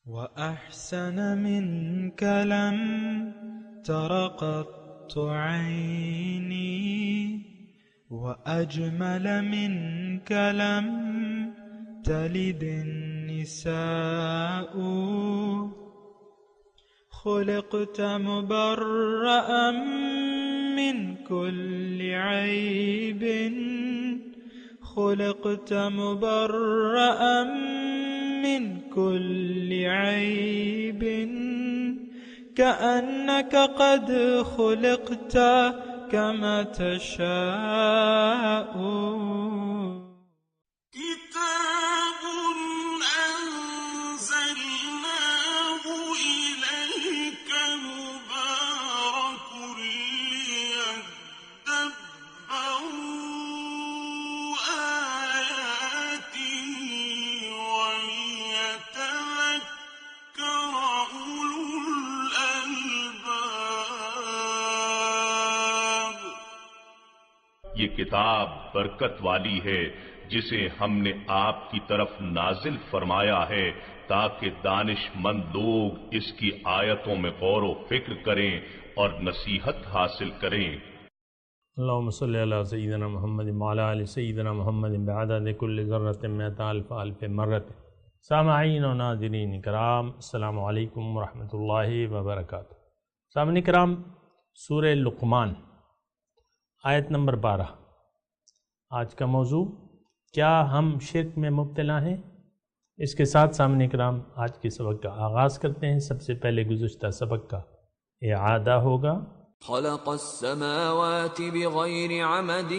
وأحسن منك لم تر قط عيني وأجمل منك لم تلد النساء خلقت مبرأ من كل عيب خلقت مبرأ من كل عيب كأنك قد خلقت كما تشاء كتاب أنزلناه إليك مبارك ليدبروا آياته وليتذكر أولو الألباب. یہ کتاب برکت والی ہے جسے ہم نے آپ کی طرف نازل فرمایا ہے تاکہ دانش مند لوگ اس کی آیتوں میں غور و فکر کریں اور نصیحت حاصل کریں. اللہم صلی علی سیدنا محمد وعلی آل سیدنا محمد بعدد کل ذرۃ مئۃ الف الف مرۃ. سامعین و ناظرین کرام، السلام علیکم ورحمۃ اللہ وبرکاتہ. سامعین کرام، سورہ لقمان آیت نمبر 12. آج کا موضوع، کیا ہم شرک میں مبتلا ہیں؟ اس کے ساتھ سامعین کرام آج کے سبق کا آغاز کرتے ہیں. سب سے پہلے گزشتہ سبق کا اعادہ ہوگا. خلق السماوات بغير عمد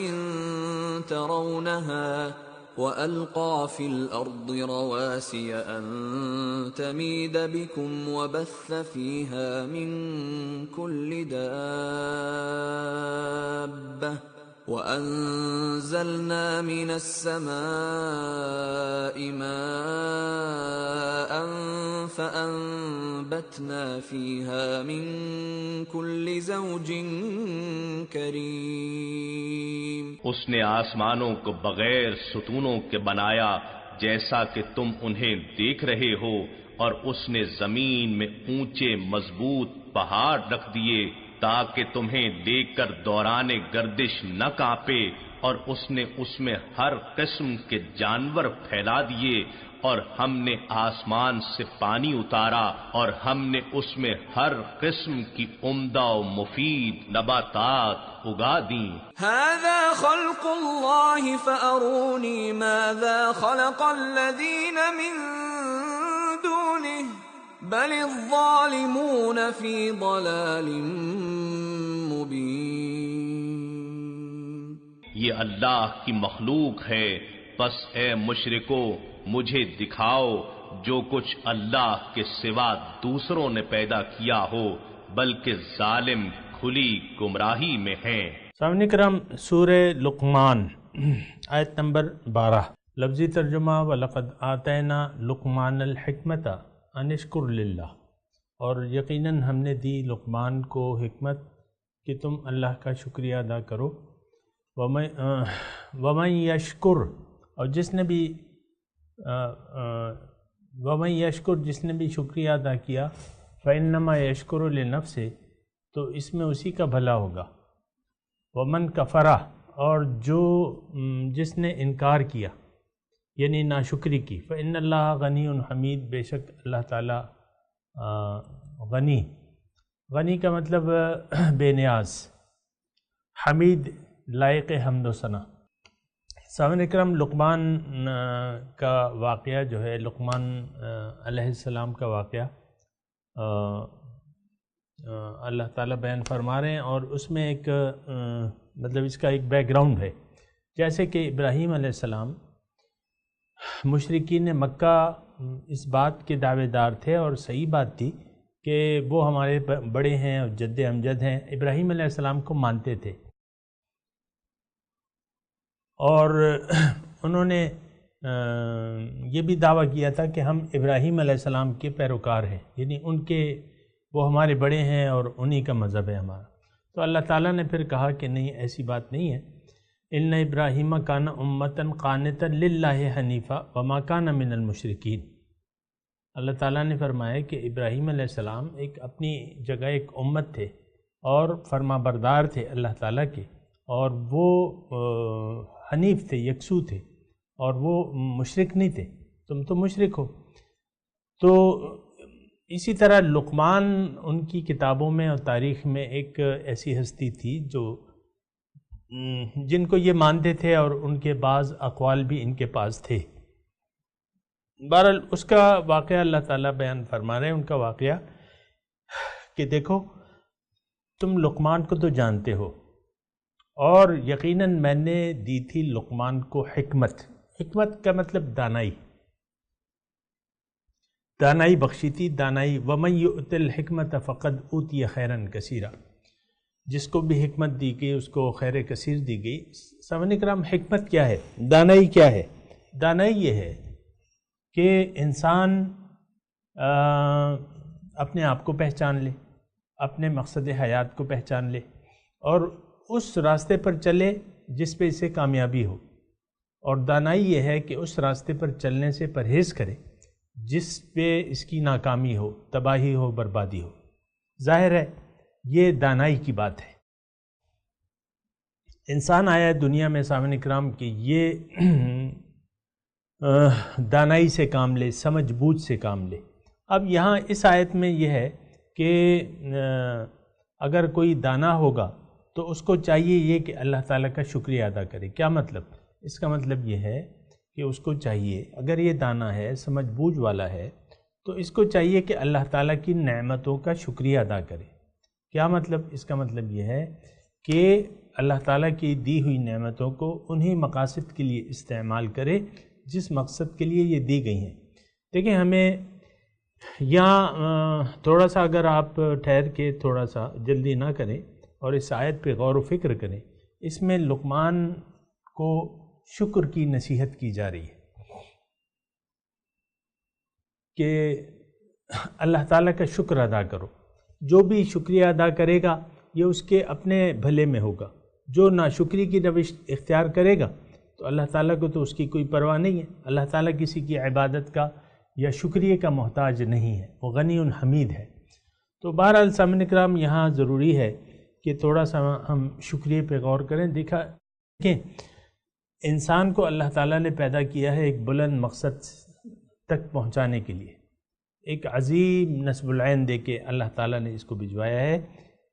ترونها وألقى في الأرض رواسي أن تميد بكم وبث فيها من كل دابة وأنزلنا من السماء ماء فأنبتنا فيها من كل زوج كريم. اس نے آسمانوں کو بغیر ستونوں کے بنایا جیسا کہ تم انہیں دیکھ رہے ہو، اور اس نے زمین میں اونچے مضبوط پہاڑ رکھ دیے تاکہ تمہیں دیکھ کر دوران گردش نہ کانپے، اور اس نے اس میں ہر قسم کے جانور پھیلا دیے، اور ہم نے آسمان سے پانی اتارا اور ہم نے اس میں ہر قسم کی عمدہ و مفید نباتات اگا دیں. هذا خلق الله فأروني ماذا خلق الذين من دونه بل الظالمون في ضلال مبين. یہ اللہ کی مخلوق ہے، پس اے مشرکو مجھے دکھاؤ جو کچھ اللہ کے سوا دوسروں نے پیدا کیا ہو، بلکہ ظالم کھلی گمراہی میں ہیں. سامعین کرام، سورہ لقمان آیت نمبر 12. لفظی ترجمہ: وَلَقَدْ آتَيْنَا لُقْمَانَ الْحِكْمَةَ أَنِ اشْكُرْ لِلَّهِ. اور یقیناً ہم نے دی لقمان کو حکمت کہ تم اللہ کا شکریہ ادا کرو. وَمَن يَشْكُرْ، اور جس نے بھی وَمَن يَشْكُرْ جس نے بھی شکریہ ادا کیا، فَإِنَّمَا يَشْكُرُ لِنَفْسِهِ، تو اس میں اسی کا بھلا ہوگا. وَمَن كَفَرَ، اور جس نے انکار کیا یعنی ناشکری کی، فَإِنَّ اللَّهَ غَنِيٌّ حَمِيدٌ، بے شک اللہ تعالیٰ غنی کا مطلب بے نیاز، حمید لائق حمد و ثنا. سامعین اکرام، لقمان کا واقعہ جو ہے، لقمان علیہ السلام کا واقعہ اللہ تعالیٰ بیان فرما رہے ہیں، اور اس میں ایک مطلب اس کا ایک بیک گراؤنڈ ہے. جیسے کہ ابراہیم علیہ السلام مشرکین مکہ اس بات کے دعوے دار تھے، اور صحیح بات تھی کہ وہ ہمارے بڑے ہیں اور جد امجد ہیں. ابراہیم علیہ السلام کو مانتے تھے، اور انہوں نے یہ بھی دعویٰ کیا تھا کہ ہم ابراہیم علیہ السلام کے پیروکار ہیں، یعنی ان کے وہ ہمارے بڑے ہیں اور انہی کا مذہب ہے ہمارا. تو اللہ تعالیٰ نے پھر کہا کہ نہیں، ایسی بات نہیں ہے. ان ابراہیم کان امۃ قانتا للہ حنیفا وما کان من المشرکین. اللہ تعالیٰ نے فرمایا کہ ابراہیم علیہ السلام ایک اپنی جگہ ایک امت تھے اور فرما بردار تھے اللہ تعالیٰ کے، اور وہ حنیف تھے، یکسو تھے، اور وہ مشرک نہیں تھے، تم تو مشرک ہو۔ تو اسی طرح لقمان ان کی کتابوں میں اور تاریخ میں ایک ایسی ہستی تھی جو جن کو یہ مانتے تھے، اور ان کے بعض اقوال بھی ان کے پاس تھے۔ بہرحال اس کا واقعہ اللہ تعالیٰ بیان فرما رہے ہیں، ان کا واقعہ کہ دیکھو تم لقمان کو تو جانتے ہو، اور یقیناً میں نے دی تھی لقمان کو حکمت۔ حکمت کا مطلب دانائی، دانائی بخشی تھی، دانائی۔ وَمَن يُؤْتِ الْحِكْمَةَ فَقَدْ أُوتِيَ خَيْرًا كَثِيرًا، جس کو بھی حکمت دی گئی اس کو خیر کثیر دی گئی۔ سامعین کرام، حکمت کیا ہے؟ دانائی کیا ہے؟ دانائی یہ ہے کہ انسان اپنے آپ کو پہچان لے، اپنے مقصد حیات کو پہچان لے، اور اس راستے پر چلے جس پہ اسے کامیابی ہو، اور دانائی یہ ہے کہ اس راستے پر چلنے سے پرہیز کرے جس پہ اس کی ناکامی ہو، تباہی ہو، بربادی ہو۔ ظاہر ہے یہ دانائی کی بات ہے۔ انسان آیا ہے دنیا میں سامعین کرام کہ یہ دانائی سے کام لے، سمجھ بوجھ سے کام لے۔ اب یہاں اس آیت میں یہ ہے کہ اگر کوئی دانا ہوگا تو اس کو چاہیے یہ کہ اللہ تعالیٰ کا شکریہ ادا کرے۔ کیا مطلب؟ اس کا مطلب یہ ہے کہ اس کو چاہیے، اگر یہ دانا ہے، سمجھ بوجھ والا ہے، تو اس کو چاہیے کہ اللہ تعالیٰ کی نعمتوں کا شکریہ ادا کرے۔ کیا مطلب؟ اس کا مطلب یہ ہے کہ اللہ تعالیٰ کی دی ہوئی نعمتوں کو انہی مقاصد کے لیے استعمال کرے جس مقصد کے لیے یہ دی گئی ہیں۔ دیکھیں، ہمیں یہاں تھوڑا سا اگر آپ ٹھہر کے تھوڑا سا جلدی نہ کریں اور اس آیت پہ غور و فکر کریں، اس میں لقمان کو شکر کی نصیحت کی جا رہی ہے کہ اللہ تعالیٰ کا شکر ادا کرو۔ جو بھی شکریہ ادا کرے گا یہ اس کے اپنے بھلے میں ہوگا، جو ناشکری کی روش اختیار کرے گا تو اللہ تعالیٰ کو تو اس کی کوئی پرواہ نہیں ہے۔ اللہ تعالیٰ کسی کی عبادت کا یا شکریہ کا محتاج نہیں ہے، وہ غنی حمید ہے۔ تو بہرحال سامعین کرام، یہاں ضروری ہے کہ تھوڑا سا ہم شکریہ پہ غور کریں۔ دیکھیں، انسان کو اللہ تعالیٰ نے پیدا کیا ہے ایک بلند مقصد تک پہنچانے کے لیے، ایک عظیم نصب العین دے کے اللہ تعالیٰ نے اس کو بھجوایا ہے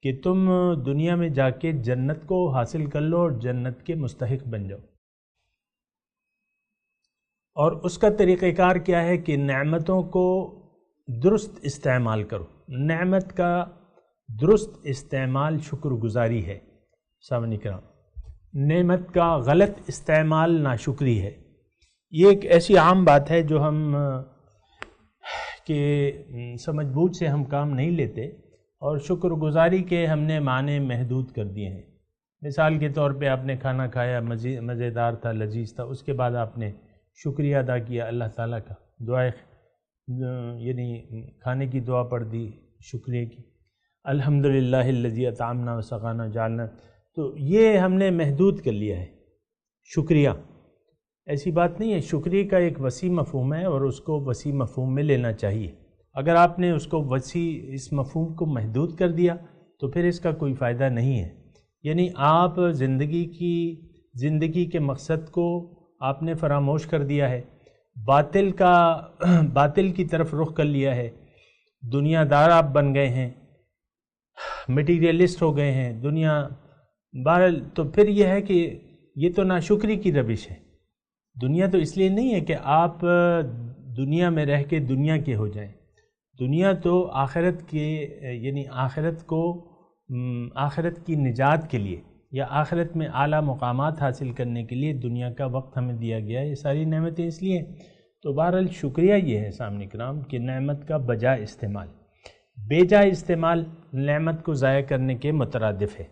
کہ تم دنیا میں جا کے جنت کو حاصل کر لو اور جنت کے مستحق بن جاؤ۔ اور اس کا طریقہ کار کیا ہے کہ نعمتوں کو درست استعمال کرو۔ نعمت کا درست استعمال شکر گزاری ہے۔ سامعین کرام، نعمت کا غلط استعمال ناشکری ہے۔ یہ ایک ایسی عام بات ہے جو ہم کہ سمجھ بوجھ سے ہم کام نہیں لیتے، اور شکر گزاری کے ہم نے معنی محدود کر دیے ہیں۔ مثال کے طور پہ آپ نے کھانا کھایا، مزیدار تھا، لذیذ تھا، اس کے بعد آپ نے شکریہ ادا کیا اللہ تعالیٰ کا، دعائے یعنی کھانے کی دعا پڑھ دی شکریہ کی، الحمدللہ الذی اطعمنا وسقانا جعلنا، تو یہ ہم نے محدود کر لیا ہے شکریہ۔ ایسی بات نہیں ہے، شکریہ کا ایک وسیع مفہوم ہے اور اس کو وسیع مفہوم میں لینا چاہیے۔ اگر آپ نے اس کو وسیع اس مفہوم کو محدود کر دیا تو پھر اس کا کوئی فائدہ نہیں ہے۔ یعنی آپ زندگی کے مقصد کو آپ نے فراموش کر دیا ہے، باطل کی طرف رخ کر لیا ہے، دنیا دار آپ بن گئے ہیں، میٹیریلسٹ ہو گئے ہیں دنیا بہرحال، تو پھر یہ ہے کہ یہ تو ناشکری کی روش ہے۔ دنیا تو اس لیے نہیں ہے کہ آپ دنیا میں رہ کے دنیا کے ہو جائیں، دنیا تو آخرت کے یعنی آخرت کی نجات کے لیے یا آخرت میں اعلیٰ مقامات حاصل کرنے کے لیے دنیا کا وقت ہمیں دیا گیا ہے۔ یہ ساری نعمتیں اس لیے، تو بہرحال شکریہ یہ ہے سامنے کرام کہ نعمت کا بجا استعمال، بے جا استعمال نعمت کو ضائع کرنے کے مترادف ہے۔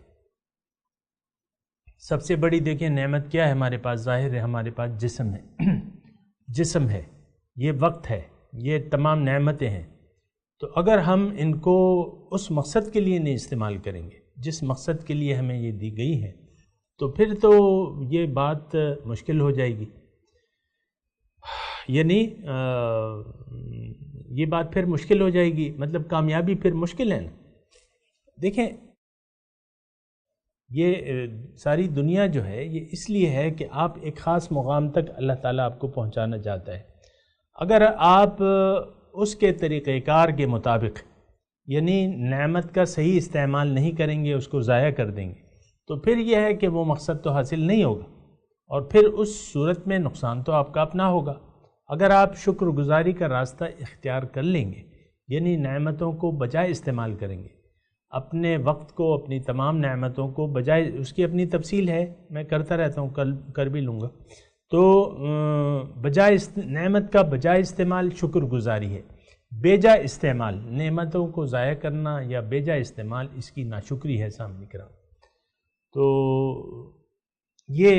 سب سے بڑی دیکھیں نعمت کیا ہے ہمارے پاس؟ ظاہر ہے ہمارے پاس جسم ہے، جسم ہے، یہ وقت ہے، یہ تمام نعمتیں ہیں۔ تو اگر ہم ان کو اس مقصد کے لیے نہیں استعمال کریں گے جس مقصد کے لیے ہمیں یہ دی گئی ہے، تو پھر تو یہ بات مشکل ہو جائے گی۔ یعنی یہ بات پھر مشکل ہو جائے گی، مطلب کامیابی پھر مشکل ہے نا۔ دیکھیں یہ ساری دنیا جو ہے یہ اس لیے ہے کہ آپ ایک خاص مقام تک اللہ تعالیٰ آپ کو پہنچانا چاہتا ہے۔ اگر آپ اس کے طریقہ کار کے مطابق یعنی نعمت کا صحیح استعمال نہیں کریں گے، اس کو ضائع کر دیں گے، تو پھر یہ ہے کہ وہ مقصد تو حاصل نہیں ہوگا، اور پھر اس صورت میں نقصان تو آپ کا اپنا ہوگا۔ اگر آپ شکر گزاری کا راستہ اختیار کر لیں گے، یعنی نعمتوں کو بجائے استعمال کریں گے، اپنے وقت کو، اپنی تمام نعمتوں کو بجائے، اس کی اپنی تفصیل ہے، میں کرتا رہتا ہوں، کر بھی لوں گا، تو بجائے نعمت کا بجائے استعمال شکر گزاری ہے، بے جا استعمال نعمتوں کو ضائع کرنا یا بے جا استعمال اس کی ناشکری ہے سامنے کرام۔ تو یہ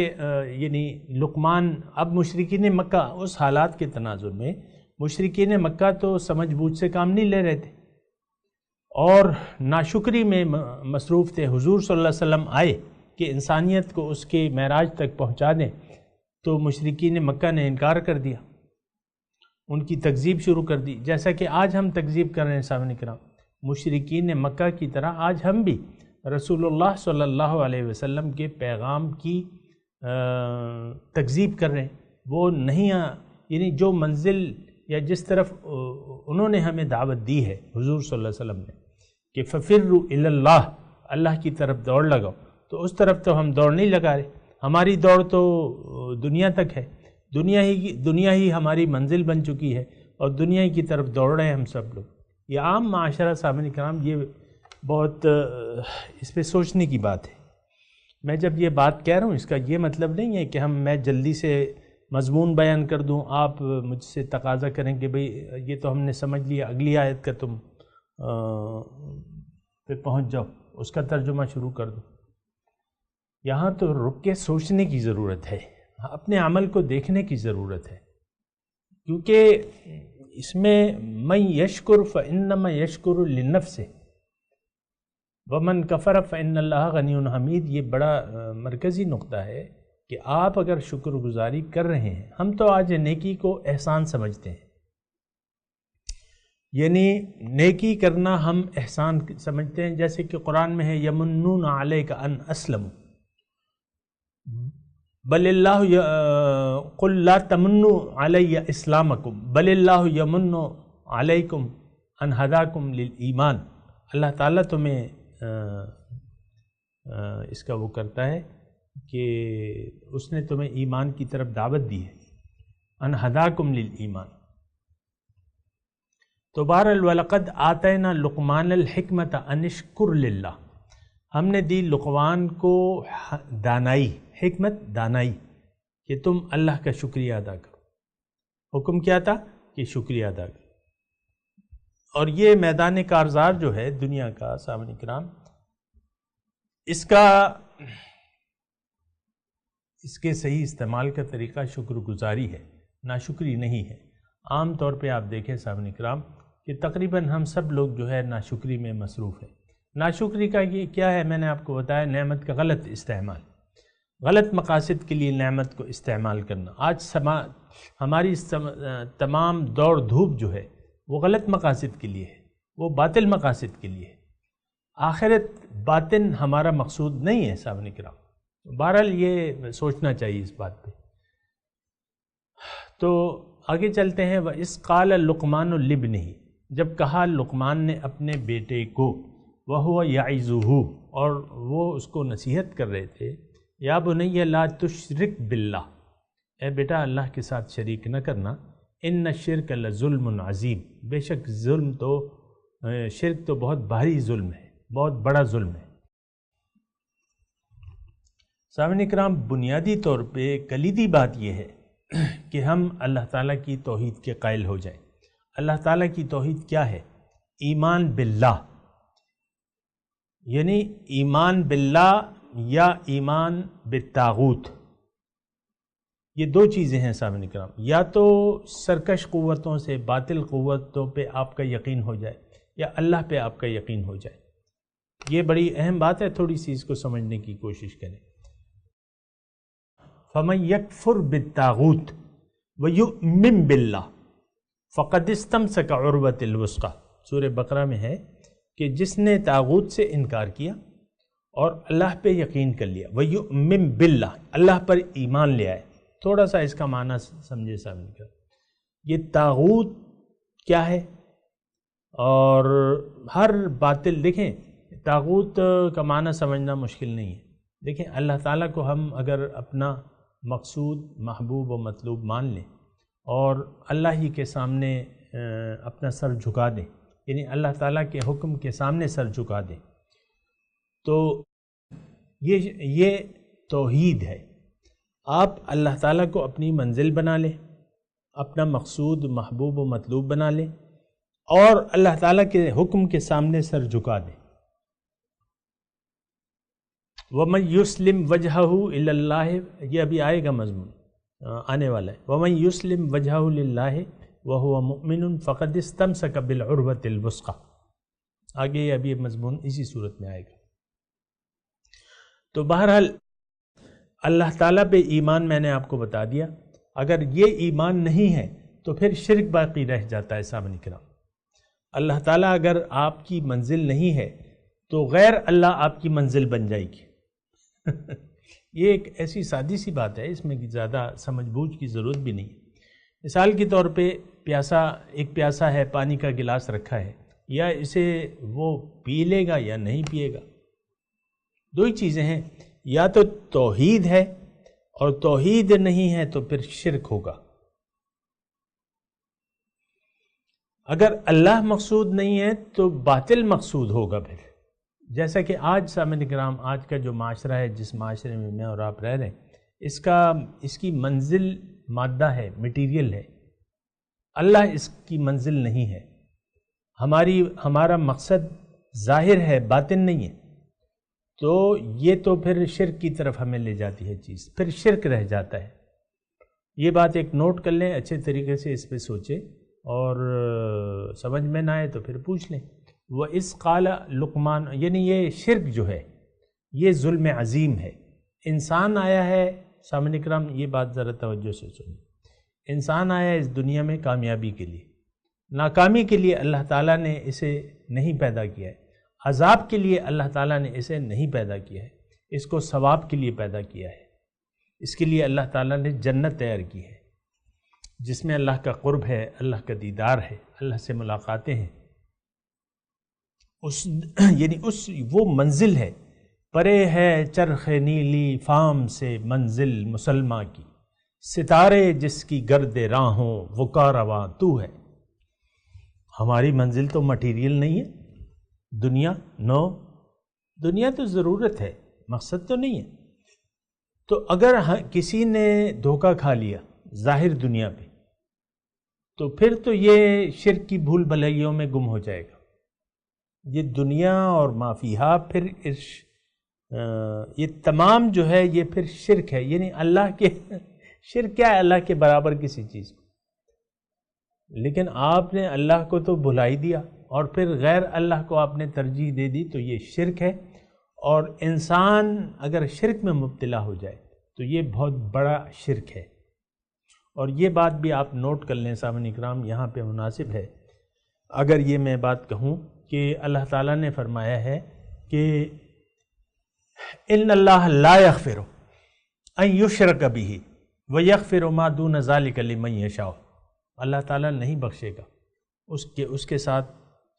یعنی لقمان، اب مشرکین مکہ اس حالات کے تناظر میں، مشرکین مکہ تو سمجھ بوجھ سے کام نہیں لے رہے تھے اور ناشکری میں مصروف تھے۔ حضور صلی اللہ علیہ وسلم آئے کہ انسانیت کو اس کے معراج تک پہنچا دیں، تو مشرکین مکہ نے انکار کر دیا، ان کی تکذیب شروع کر دی، جیسا کہ آج ہم تکذیب کر رہے ہیں سامنے کرام۔ مشرکین مکہ کی طرح آج ہم بھی رسول اللہ صلی اللہ علیہ وسلم کے پیغام کی تکذیب کر رہے ہیں۔ وہ نہیں، یعنی جو منزل یا جس طرف انہوں نے ہمیں دعوت دی ہے حضور صلی اللہ علیہ وسلم نے کہ ففروا الی اللہ، اللہ کی طرف دوڑ لگاؤ، تو اس طرف تو ہم دوڑ نہیں لگا رہے، ہماری دوڑ تو دنیا تک ہے، دنیا ہی ہماری منزل بن چکی ہے اور دنیا ہی کی طرف دوڑ رہے ہیں ہم سب لوگ۔ یہ عام معاشرہ سامنے کرام، یہ بہت اس پہ سوچنے کی بات ہے۔ میں جب یہ بات کہہ رہا ہوں اس کا یہ مطلب نہیں ہے کہ میں جلدی سے مضمون بیان کر دوں، آپ مجھ سے تقاضا کریں کہ بھئی یہ تو ہم نے سمجھ لیا، اگلی آیت کا تم پہ پہنچ جاؤ، اس کا ترجمہ شروع کر دو۔ یہاں تو رک کے سوچنے کی ضرورت ہے، اپنے عمل کو دیکھنے کی ضرورت ہے، کیونکہ اس میں من یشکر فانما یشکر لنفسہ ومن کفر فان اللہ غنی حمید۔ یہ بڑا مرکزی نقطہ ہے کہ آپ اگر شکر گزاری کر رہے ہیں، ہم تو آج نیکی کو احسان سمجھتے ہیں، یعنی نیکی کرنا ہم احسان سمجھتے ہیں، جیسے کہ قرآن میں ہے یمنون علیک ان اسلموا بل اللہ قل لا تمنوا علی اسلامکم بل اللہ یمن علیکم ان ہداکم للایمان۔ اللہ تعالیٰ تمہیں اس کا وہ کرتا ہے کہ اس نے تمہیں ایمان کی طرف دعوت دی ہے، ان ہداکم للایمان۔ تو بہرحال وَلَقَدْ آتَيْنَا لُقْمَانَ الْحِكْمَةَ أَنِ اشْكُرْ لِلَّهِ، ہم نے دی لقمان کو دانائی، حکمت دانائی، کہ تم اللہ کا شکریہ ادا کرو۔ حکم کیا تھا کہ شکریہ ادا کرو، اور یہ میدان کارزار جو ہے دنیا کا سامعین کرام، اس کے صحیح استعمال کا طریقہ شکر گزاری ہے، ناشکری نہیں ہے۔ عام طور پہ آپ دیکھیں سامعین کرام کہ تقریباً ہم سب لوگ جو ہے ناشکری میں مصروف ہیں۔ ناشکری کا یہ کیا ہے، میں نے آپ کو بتایا، نعمت کا غلط استعمال، غلط مقاصد کے لیے نعمت کو استعمال کرنا۔ آج ہماری تمام دوڑ دھوپ جو ہے وہ غلط مقاصد کے لیے ہے، وہ باطل مقاصد کے لیے ہے۔ آخرت باطن ہمارا مقصود نہیں ہے سامعین کرام۔ بہرحال یہ سوچنا چاہیے اس بات پہ۔ تو آگے چلتے ہیں، وَإِذْ قَالَ لُقْمَانُ لِابْنِهِ، جب کہا لقمان نے اپنے بیٹے کو، وَهُوَ يَعِظُهُ، اور وہ اس کو نصیحت کر رہے تھے، یا بنی لا تشرک باللہ، اے بیٹا اللہ کے ساتھ شریک نہ کرنا، ان الشرک لظلم عظیم، بے شک ظلم تو شرک تو بہت بھاری ظلم ہے، بہت بڑا ظلم ہے۔ سامعین کرام، بنیادی طور پہ کلیدی بات یہ ہے کہ ہم اللہ تعالیٰ کی توحید کے قائل ہو جائیں۔ اللہ تعالیٰ کی توحید کیا ہے؟ ایمان باللہ، یعنی ایمان باللہ یا ایمان بالطاغوت، یہ دو چیزیں ہیں سامعین کرام۔ یا تو سرکش قوتوں سے، باطل قوتوں پہ آپ کا یقین ہو جائے، یا اللہ پہ آپ کا یقین ہو جائے۔ یہ بڑی اہم بات ہے، تھوڑی سی اس کو سمجھنے کی کوشش کریں۔ فَمَن يَكْفُرْ بِالطَّاغُوتِ وَيُؤْمِن بِاللَّهِ، فقد استمسک عروۃ الوثقی، سورہ بقرہ میں ہے کہ جس نے طاغوت سے انکار کیا اور اللہ پہ یقین کر لیا، وَيُؤْمِن بِاللَّهِ، اللہ پر ایمان لے آئے۔ تھوڑا سا اس کا معنی سمجھے سامنے کا، یہ طاغوت کیا ہے اور ہر باطل، دیکھیں طاغوت کا معنی سمجھنا مشکل نہیں ہے۔ دیکھیں اللہ تعالیٰ کو ہم اگر اپنا مقصود محبوب و مطلوب مان لیں اور اللہ ہی کے سامنے اپنا سر جھکا دیں، یعنی اللہ تعالیٰ کے حکم کے سامنے سر جھکا دیں، تو یہ توحید ہے۔ آپ اللہ تعالیٰ کو اپنی منزل بنا لیں، اپنا مقصود محبوب و مطلوب بنا لیں اور اللہ تعالیٰ کے حکم کے سامنے سر جھکا دیں۔ وَمَن يُسْلِمْ وَجْهَهُ إِلَى اللَّهِ، یہ ابھی آئے گا مضمون، آنے والا ہے۔ وَمَن يُسْلِمْ وَجْهَهُ لِلَّهِ وَهُوَ مُؤْمِنٌ فَقَدِ اسْتَمْسَكَ بِالْعُرْوَةِ الْوُثْقَىٰ، آگے ابھی مضمون اسی صورت میں آئے گا۔ تو بہرحال اللہ تعالیٰ پہ ایمان میں نے آپ کو بتا دیا، اگر یہ ایمان نہیں ہے تو پھر شرک باقی رہ جاتا ہے۔ سامنے کرام، اللہ تعالیٰ اگر آپ کی منزل نہیں ہے تو غیر اللہ آپ کی منزل بن جائے گی۔ یہ ایک ایسی سادی سی بات ہے، اس میں زیادہ سمجھ بوجھ کی ضرورت بھی نہیں ہے۔ مثال کے طور پہ ایک پیاسا ہے، پانی کا گلاس رکھا ہے، یا اسے وہ پی لے گا یا نہیں پیے گا، دو ہی چیزیں ہیں، یا تو توحید ہے اور توحید نہیں ہے تو پھر شرک ہوگا۔ اگر اللہ مقصود نہیں ہے تو باطل مقصود ہوگا۔ پھر جیسا کہ آج سامعین کرام، آج کا جو معاشرہ ہے، جس معاشرے میں میں اور آپ رہ رہے ہیں، اس کی منزل مادہ ہے، مٹیریل ہے، اللہ اس کی منزل نہیں ہے۔ ہمارا مقصد ظاہر ہے، باطن نہیں ہے، تو یہ تو پھر شرک کی طرف ہمیں لے جاتی ہے چیز، پھر شرک رہ جاتا ہے۔ یہ بات ایک نوٹ کر لیں، اچھے طریقے سے اس پہ سوچیں، اور سمجھ میں نہ آئے تو پھر پوچھ لیں۔ وَإِذْ قَالَ لقمان، یعنی یہ شرک جو ہے یہ ظلم عظیم ہے۔ انسان آیا ہے، سامعین کرام یہ بات ذرا توجہ سے سنیں، انسان آیا ہے اس دنیا میں کامیابی کے لیے، ناکامی کے لیے اللہ تعالیٰ نے اسے نہیں پیدا کیا ہے، عذاب کے لیے اللہ تعالیٰ نے اسے نہیں پیدا کیا ہے، اس کو ثواب کے لیے پیدا کیا ہے۔ اس کے لیے اللہ تعالیٰ نے جنت تیار کی ہے، جس میں اللہ کا قرب ہے، اللہ کا دیدار ہے، اللہ سے ملاقاتیں ہیں۔ یعنی وہ منزل ہے، پرے ہے چرخ نیلی فام سے منزل مسلمہ کی، ستارے جس کی گرد راہوں وہ کارواں تو ہے۔ ہماری منزل تو مٹیریل نہیں ہے، دنیا تو ضرورت ہے، مقصد تو نہیں ہے۔ تو اگر کسی نے دھوکہ کھا لیا ظاہر دنیا پہ، تو پھر تو یہ شرک کی بھول بھلائیوں میں گم ہو جائے گا۔ یہ دنیا اور ما فیہا، پھر یہ تمام جو ہے یہ پھر شرک ہے، یعنی اللہ کے شرک کیا ہے؟ اللہ کے برابر کسی چیز کو، لیکن آپ نے اللہ کو تو بھلا ہی دیا اور پھر غیر اللہ کو آپ نے ترجیح دے دی، تو یہ شرک ہے۔ اور انسان اگر شرک میں مبتلا ہو جائے تو یہ بہت بڑا شرک ہے۔ اور یہ بات بھی آپ نوٹ کر لیں سامعین کرام، یہاں پہ مناسب ہے اگر یہ میں بات کہوں کہ اللہ تعالیٰ نے فرمایا ہے کہ ان اللہ لا یغفر ان یشرک بہ ویغفر ما دون ذلک لمن یشاء، اللہ تعالیٰ نہیں بخشے گا اس کے ساتھ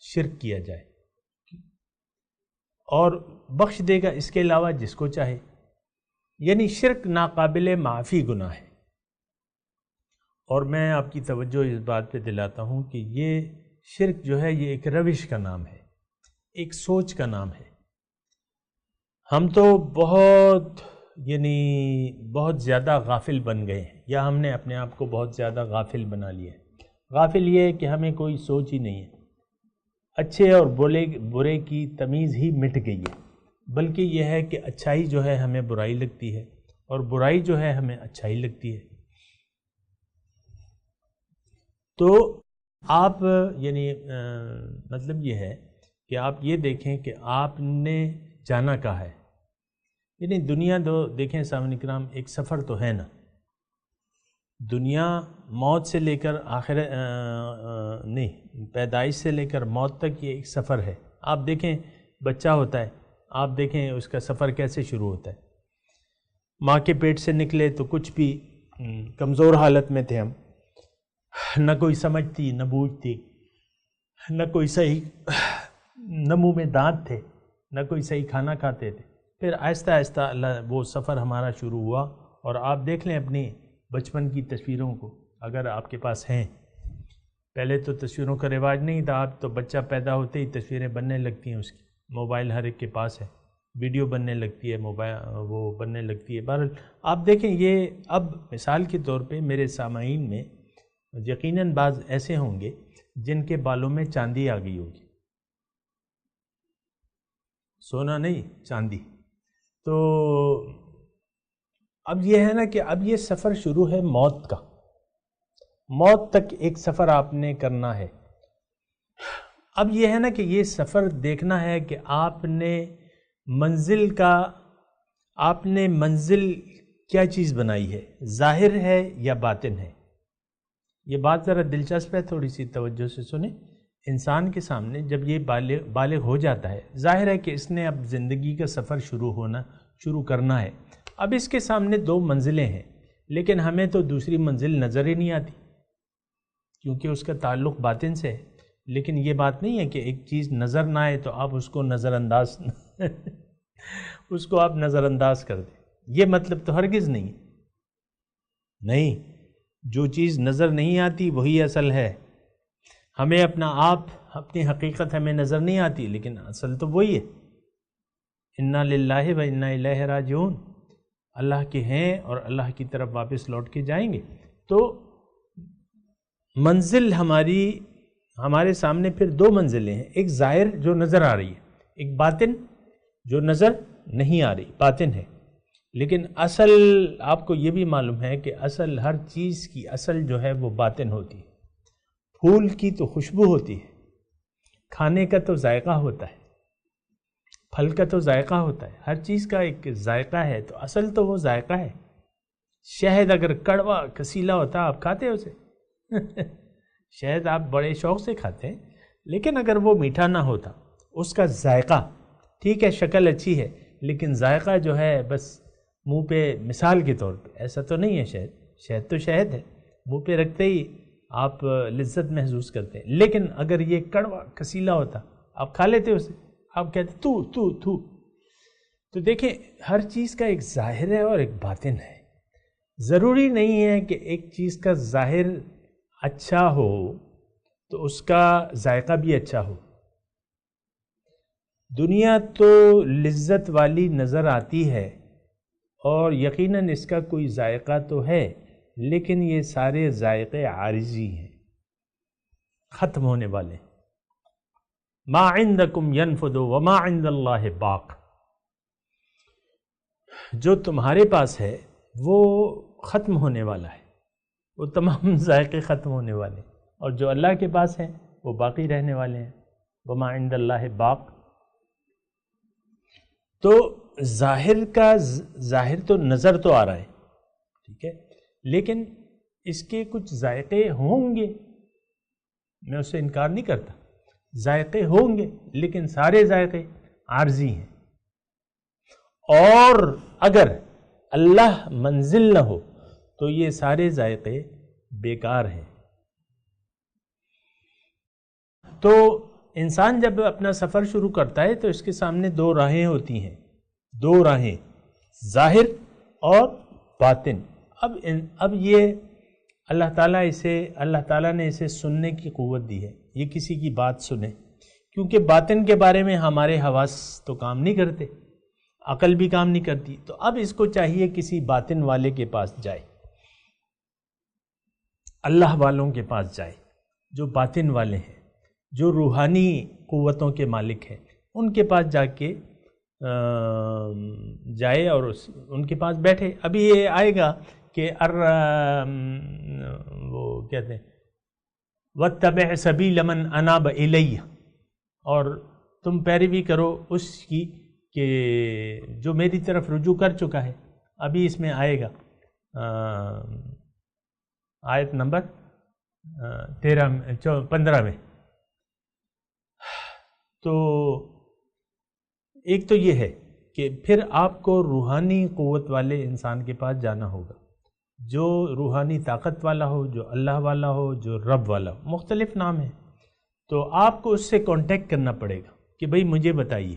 شرک کیا جائے، اور بخش دے گا اس کے علاوہ جس کو چاہے۔ یعنی شرک ناقابل معافی گناہ ہے۔ اور میں آپ کی توجہ اس بات پہ دلاتا ہوں کہ یہ شرک جو ہے یہ ایک روش کا نام ہے، ایک سوچ کا نام ہے۔ ہم تو بہت زیادہ غافل بن گئے ہیں، یا ہم نے اپنے آپ کو بہت زیادہ غافل بنا لیا ہے۔ غافل یہ ہے کہ ہمیں کوئی سوچ ہی نہیں ہے، اچھے اور برے کی تمیز ہی مٹ گئی ہے، بلکہ یہ ہے کہ اچھائی جو ہے ہمیں برائی لگتی ہے اور برائی جو ہے ہمیں اچھائی لگتی ہے۔ تو آپ مطلب یہ ہے کہ آپ یہ دیکھیں کہ آپ نے جانا کہاں ہے، یعنی دنیا دیکھیں سامعین کرام، ایک سفر تو ہے نا، دنیا موت سے لے کر پیدائش سے لے کر موت تک یہ ایک سفر ہے. آپ دیکھیں بچہ ہوتا ہے، آپ دیکھیں اس کا سفر کیسے شروع ہوتا ہے. ماں کے پیٹ سے نکلے تو کچھ بھی کمزور حالت میں تھے ہم، نہ کوئی سمجھتی نہ بوجھتی، نہ کوئی صحیح، نہ منہ میں دانت تھے، نہ کوئی صحیح کھانا کھاتے تھے. پھر آہستہ آہستہ اللہ وہ سفر ہمارا شروع ہوا. اور آپ دیکھ لیں اپنی بچپن کی تصویروں کو اگر آپ کے پاس ہیں. پہلے تو تصویروں کا رواج نہیں تھا، اب تو بچہ پیدا ہوتے ہی تصویریں بننے لگتی ہیں اس کی. موبائل ہر ایک کے پاس ہے، ویڈیو بننے لگتی ہے، موبائل وہ بننے لگتی ہے. بہرحال آپ دیکھیں یہ اب مثال کے طور پہ میرے سامعین میں یقیناً بعض ایسے ہوں گے جن کے بالوں میں چاندی آ گئی ہوگی، سونا نہیں چاندی. تو اب یہ ہے نا کہ اب یہ سفر شروع ہے موت کا. موت تک ایک سفر آپ نے کرنا ہے. اب یہ ہے نا کہ یہ سفر دیکھنا ہے کہ آپ نے منزل کیا چیز بنائی ہے، ظاہر ہے یا باطن ہے. یہ بات ذرا دلچسپ ہے، تھوڑی سی توجہ سے سنیں. انسان کے سامنے جب یہ بالغ ہو جاتا ہے، ظاہر ہے کہ اس نے اب زندگی کا سفر شروع کرنا ہے. اب اس کے سامنے دو منزلیں ہیں، لیکن ہمیں تو دوسری منزل نظر ہی نہیں آتی کیونکہ اس کا تعلق باطن سے ہے. لیکن یہ بات نہیں ہے کہ ایک چیز نظر نہ آئے تو آپ اس کو نظر انداز کر دیں. یہ مطلب تو ہرگز نہیں. نہیں، جو چیز نظر نہیں آتی وہی اصل ہے. ہمیں اپنا آپ، اپنی حقیقت ہمیں نظر نہیں آتی، لیکن اصل تو وہی ہے. انا للہ و انا الیہ راجعون، اللہ کے ہیں اور اللہ کی طرف واپس لوٹ کے جائیں گے. تو منزل ہمارے سامنے پھر دو منزلیں ہیں، ایک ظاہر جو نظر آ رہی ہے، ایک باطن جو نظر نہیں آ رہی، باطن ہے. لیکن اصل آپ کو یہ بھی معلوم ہے کہ اصل ہر چیز کی اصل جو ہے وہ باطن ہوتی ہے. پھول کی تو خوشبو ہوتی ہے، کھانے کا تو ذائقہ ہوتا ہے، پھل کا تو ذائقہ ہوتا ہے، ہر چیز کا ایک ذائقہ ہے. تو اصل تو وہ ذائقہ ہے. شہد اگر کڑوا کسیلا ہوتا آپ کھاتے اسے شہد آپ بڑے شوق سے کھاتے ہیں، لیکن اگر وہ میٹھا نہ ہوتا، اس کا ذائقہ ٹھیک ہے، شکل اچھی ہے، لیکن ذائقہ جو ہے بس منہ پہ، مثال کے طور پہ ایسا تو نہیں ہے. شہد تو شہد ہے، منہ پہ رکھتے ہی آپ لذت محسوس کرتے ہیں. لیکن اگر یہ کڑوا کسیلا ہوتا آپ کھا لیتے اسے، آپ کہتے تو. تو دیکھیں ہر چیز کا ایک ظاہر ہے اور ایک باطن ہے. ضروری نہیں ہے کہ ایک چیز کا ظاہر اچھا ہو تو اس کا ذائقہ بھی اچھا ہو. دنیا تو لذت والی نظر آتی ہے اور یقیناً اس کا کوئی ذائقہ تو ہے، لیکن یہ سارے ذائقے عارضی ہیں، ختم ہونے والے. ما عندکم ینفد وما عند اللہ باق. جو تمہارے پاس ہے وہ ختم ہونے والا ہے، وہ تمام ذائقے ختم ہونے والے ہیں، اور جو اللہ کے پاس ہیں وہ باقی رہنے والے ہیں. وما عند اللہ باق. تو ظاہر تو نظر تو آ رہا ہے، ٹھیک ہے، لیکن اس کے کچھ ذائقے ہوں گے، میں اس سے انکار نہیں کرتا، ذائقے ہوں گے، لیکن سارے ذائقے عارضی ہیں. اور اگر اللہ منزل نہ ہو تو یہ سارے ذائقے بیکار ہیں. تو انسان جب اپنا سفر شروع کرتا ہے تو اس کے سامنے دو راہیں ہوتی ہیں، دو راہیں، ظاہر اور باطن. اب یہ اللہ تعالیٰ نے اسے سننے کی قوت دی ہے. یہ کسی کی بات سنے، کیونکہ باطن کے بارے میں ہمارے حواس تو کام نہیں کرتے، عقل بھی کام نہیں کرتی. تو اب اس کو چاہیے کسی باطن والے کے پاس جائے، اللہ والوں کے پاس جائے، جو باطن والے ہیں، جو روحانی قوتوں کے مالک ہیں، ان کے پاس جائے اور ان کے پاس بیٹھے. ابھی یہ آئے گا کہ وہ کہتے ہیں وَاتَّبِعْ سَبِيلَ مَنْ أَنَابَ إِلَيَّ، اور تم پیروی کرو اس کی کہ جو میری طرف رجوع کر چکا ہے. ابھی اس میں آئے گا آیت نمبر 15 میں. تو ایک تو یہ ہے کہ پھر آپ کو روحانی قوت والے انسان کے پاس جانا ہوگا، جو روحانی طاقت والا ہو، جو اللہ والا ہو، جو رب والا ہو. مختلف نام ہیں. تو آپ کو اس سے کانٹیکٹ کرنا پڑے گا کہ بھئی مجھے بتائیے،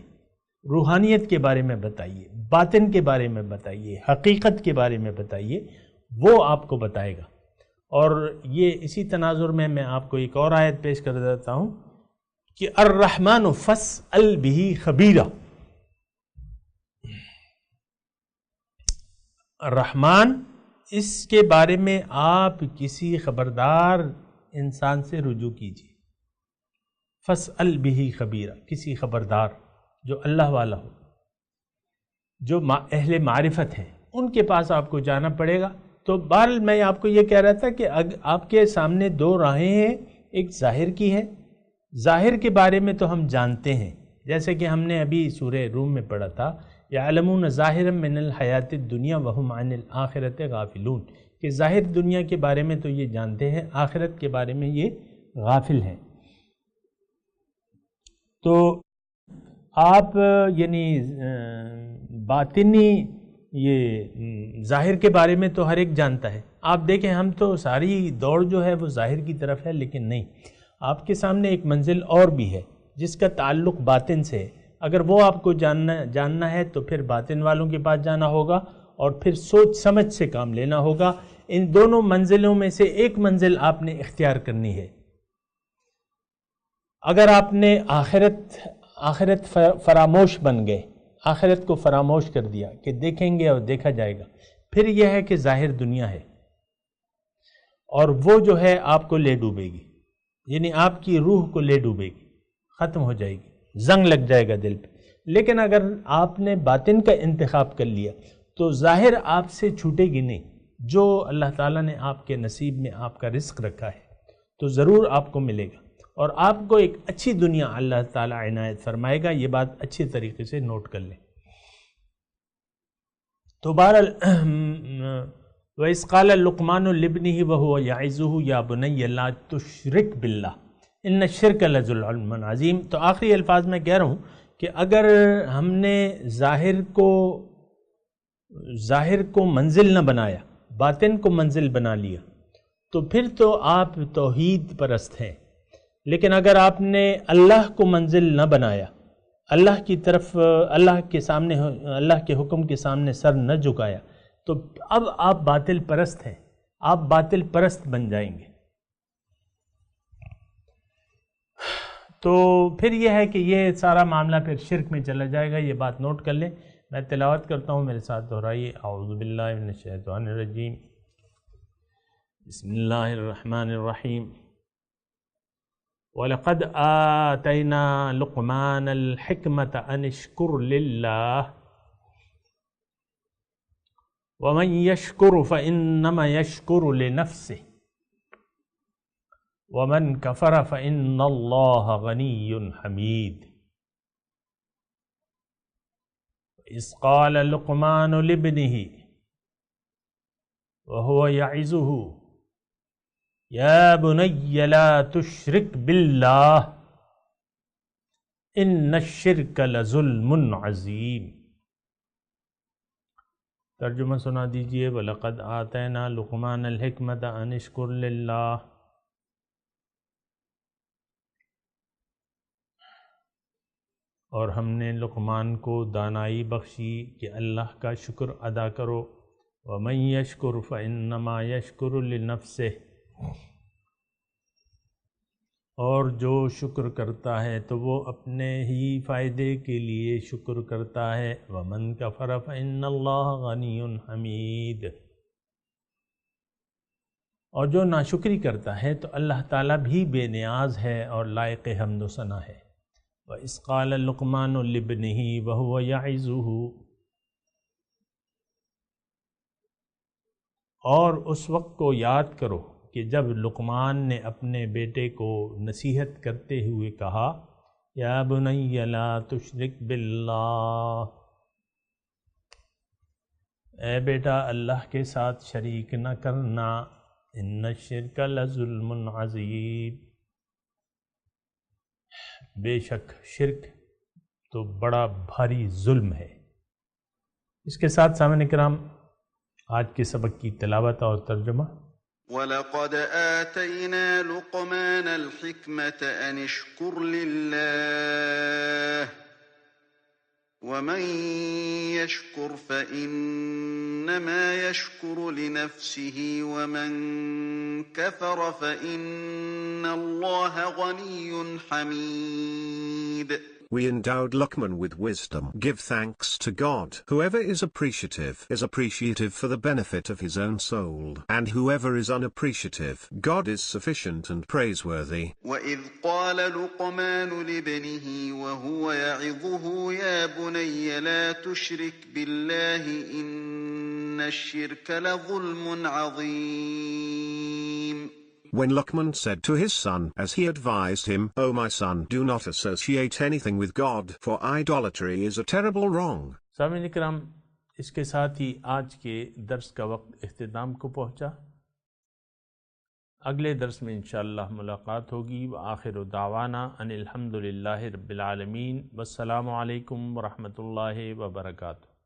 روحانیت کے بارے میں بتائیے، باطن کے بارے میں بتائیے، حقیقت کے بارے میں بتائیے. وہ آپ کو بتائے گا. اور یہ اسی تناظر میں آپ کو ایک اور آیت پیش کر دیتا ہوں کہ الرحمن فاسأل بہ خبیرا. الرحمن، اس کے بارے میں آپ کسی خبردار انسان سے رجوع کیجیے. فاسأل بہ خبیرا، کسی خبردار جو اللہ والا ہو، جو اہل معرفت ہیں، ان کے پاس آپ کو جانا پڑے گا. تو بہرحال میں آپ کو یہ کہہ رہا تھا کہ آپ کے سامنے دو راہیں ہیں. ایک ظاہر کی ہے. ظاہر کے بارے میں تو ہم جانتے ہیں، جیسے کہ ہم نے ابھی سورہ روم میں پڑھا تھا، یعلمون ظاہرا من الحیات الدنیا وہم عن الآخرۃ غافلون، کہ ظاہر دنیا کے بارے میں تو یہ جانتے ہیں، آخرت کے بارے میں یہ غافل ہیں. تو آپ یعنی باطنی یہ ظاہر کے بارے میں تو ہر ایک جانتا ہے. آپ دیکھیں ہم تو ساری دوڑ جو ہے وہ ظاہر کی طرف ہے، لیکن نہیں، آپ کے سامنے ایک منزل اور بھی ہے جس کا تعلق باطن سے ہے. اگر وہ آپ کو جاننا ہے تو پھر باطن والوں کے پاس جانا ہوگا اور پھر سوچ سمجھ سے کام لینا ہوگا. ان دونوں منزلوں میں سے ایک منزل آپ نے اختیار کرنی ہے. اگر آپ نے آخرت فراموش بن گئے، آخرت کو فراموش کر دیا کہ دیکھیں گے اور دیکھا جائے گا، پھر یہ ہے کہ ظاہر دنیا ہے اور وہ جو ہے آپ کو لے ڈوبے گی، یعنی آپ کی روح کو لے ڈوبے گی، ختم ہو جائے گی، زنگ لگ جائے گا دل پہ. لیکن اگر آپ نے باطن کا انتخاب کر لیا تو ظاہر آپ سے چھوٹے گی نہیں. جو اللہ تعالیٰ نے آپ کے نصیب میں آپ کا رزق رکھا ہے تو ضرور آپ کو ملے گا، اور آپ کو ایک اچھی دنیا اللہ تعالیٰ عنایت فرمائے گا. یہ بات اچھی طریقے سے نوٹ کر لیں. تو بہرحال وَإِذْ قَالَ لُقْمَانُ لِابْنِهِ وَهُوَ يَعِظُهُ يَا بُنَيَّ لَا تُشْرِكْ بِاللَّهِ إِنَّ الشِّرْكَ لَظُلْمٌ عَظِيمٌ. تو آخری الفاظ میں کہہ رہا ہوں کہ اگر ہم نے ظاہر کو منزل نہ بنایا، باطن کو منزل بنا لیا، تو پھر تو آپ توحید پرست ہیں. لیکن اگر آپ نے اللہ کو منزل نہ بنایا، اللہ کی طرف، اللہ کے سامنے، اللہ کے حکم کے سامنے سر نہ جھکایا، تو اب آپ باطل پرست ہیں، آپ باطل پرست بن جائیں گے. تو پھر یہ ہے کہ یہ سارا معاملہ پھر شرک میں چلا جائے گا. یہ بات نوٹ کر لیں. میں تلاوت کرتا ہوں، میرے ساتھ دہرائیے. اعوذ باللہ من الشیطان الرجیم، بسم اللہ الرحمن الرحیم. وَلَقَدْ آتَيْنَا لُقْمَانَ الْحِكْمَةَ أَنِ اشْكُرْ لِلَّهِ وَمَنْ يَشْكُرْ فَإِنَّمَا يَشْكُرُ لِنَفْسِهِ وَمَنْ كَفَرَ فَإِنَّ اللَّهَ غَنِيٌّ حَمِيدٌ. إِذْ قَالَ لُقْمَانُ لِابْنِهِ وَهُوَ يَعِظُهُ يَا بُنَيَّ لَا تُشْرِكْ بِاللَّهِ إِنَّ الشِّرْكَ لَظُلْمٌ عَظِيمٌ. ترجمہ سنا دیجئے. وَلَقَدْ آتَيْنَا لُقْمَانَ الْحِكْمَةَ أَنِ اشْكُرْ لِلَّهِ. اور ہم نے لقمان کو دانائی بخشی کہ اللہ کا شکر ادا کرو. وَمَن يَشْكُرْ فَإِنَّمَا يَشْكُرُ لِنَفْسِهِ. اور جو شکر کرتا ہے تو وہ اپنے ہی فائدے کے لیے شکر کرتا ہے. وَمَن كَفَرَ فَإِنَّ اللَّهَ غَنِيٌّ حَمِيدٌ. اور جو ناشکری کرتا ہے تو اللہ تعالیٰ بھی بے نیاز ہے اور لائق حمد و ثنا ہے. وَإِذْ قَالَ لُقْمَانُ لِابْنِهِ وَهُوَ يَعِظُهُ. اور اس وقت کو یاد کرو کہ جب لقمان نے اپنے بیٹے کو نصیحت کرتے ہوئے کہا، یا بنی لا تشرک باللہ، اے بیٹا اللہ کے ساتھ شریک نہ کرنا. ان الشرک لظلم عظیم، بے شک شرک تو بڑا بھاری ظلم ہے۔ اس کے ساتھ سامعین کرام آج کے سبق کی تلاوت اور ترجمہ۔ وَلَقَدْ آتَيْنَا لُقْمَانَ الْحِكْمَةَ أَنِ اشْكُرْ لِلَّهِ وَمَنْ يَشْكُرْ فَإِنَّمَا يَشْكُرُ لِنَفْسِهِ وَمَنْ كَفَرَ فَإِنَّ اللَّهَ غَنِيٌّ حَمِيدٌ. We endowed Luqman with wisdom. Give thanks to God. Whoever is appreciative for the benefit of his own soul. And whoever is unappreciative, God is sufficient and praiseworthy. وَإِذْ قَالَ لُقْمَانُ لِابْنِهِ وَهُوَ يَعِظُهُ يَا بُنَيَّ لَا تُشْرِكْ بِاللَّهِ إِنَّ الشِّرْكَ لَظُلْمٌ عَظِيمٌ. When Luqman said to his son, as he advised him, "O my son, do not associate anything with God, for idolatry is a terrible wrong." سامعین کرام، اس کے ساتھ ہی آج کے درس کا وقت اختتام کو پہنچا۔ اگلے درس میں انشاءاللہ ملاقات ہوگی۔ وآخر دعوانا ان الحمد للہ رب العالمین، والسلام علیکم ورحمۃ اللہ وبرکاتہ۔